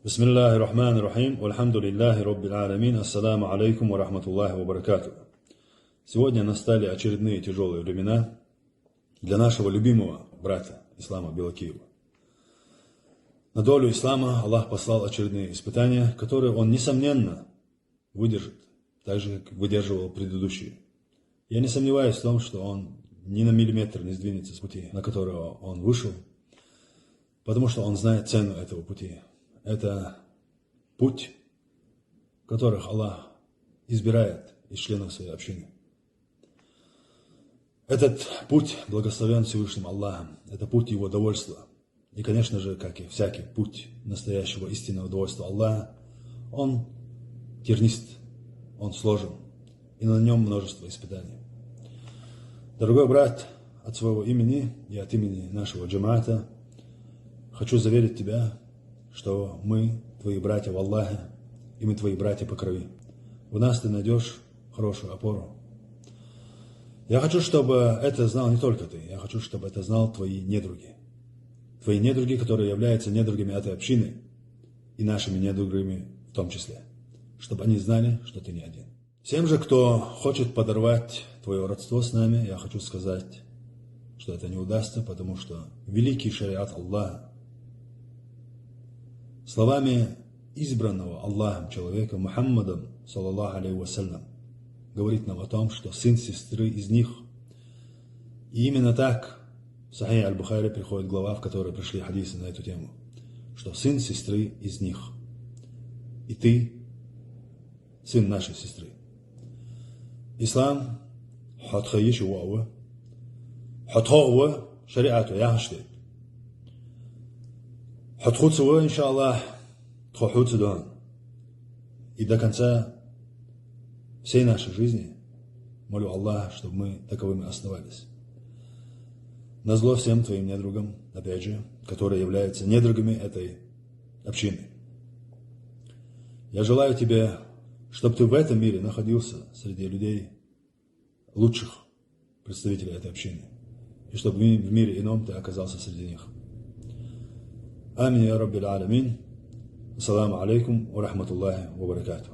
Бисмиллахи рахмани рахим, вальхамдулиллахи роббил аламин, ассаламу алейкум ва рахматуллахи ва баракату. Сегодня настали очередные тяжелые времена для нашего любимого брата Ислама Белокиева. На долю Ислама Аллах послал очередные испытания, которые он, несомненно, выдержит, так же, как выдерживал предыдущие. Я не сомневаюсь в том, что он ни на миллиметр не сдвинется с пути, на которого он вышел, потому что он знает цену этого пути. Это путь, которых Аллах избирает из членов своей общины. Этот путь благословен Всевышним Аллахом. Это путь Его довольства. И, конечно же, как и всякий путь настоящего истинного довольства Аллаха, он тернист, он сложен, и на нем множество испытаний. Дорогой брат, от своего имени и от имени нашего джамаата хочу заверить тебя, что мы твои братья в Аллахе, и мы твои братья по крови. В нас ты найдешь хорошую опору. Я хочу, чтобы это знал не только ты, я хочу, чтобы это знал твои недруги. Твои недруги, которые являются недругами этой общины, и нашими недругами в том числе. Чтобы они знали, что ты не один. Всем же, кто хочет подорвать твое родство с нами, я хочу сказать, что это не удастся, потому что великий шариат Аллаха, словами избранного Аллахом человека Мухаммадом, саллаллаху алейхи вассалям, говорит нам о том, что сын сестры из них. И именно так в Сахих аль-Бухари приходит глава, в которой пришли хадисы на эту тему, что сын сестры из них. И ты сын нашей сестры. Ислам хатхаиши уауа, хатхауа шариату яхштейт. Хатхуцева, иншаллах, тхохуцедон. И до конца всей нашей жизни молю Аллаха, чтобы мы таковыми оставались. Назло всем твоим недругам, опять же, которые являются недругами этой общины. Я желаю тебе, чтобы ты в этом мире находился среди людей лучших представителей этой общины. И чтобы в мире ином ты оказался среди них. Амин я Раббил Аламин. Ассаламу алейкум ва рахматуллахи ва баракату.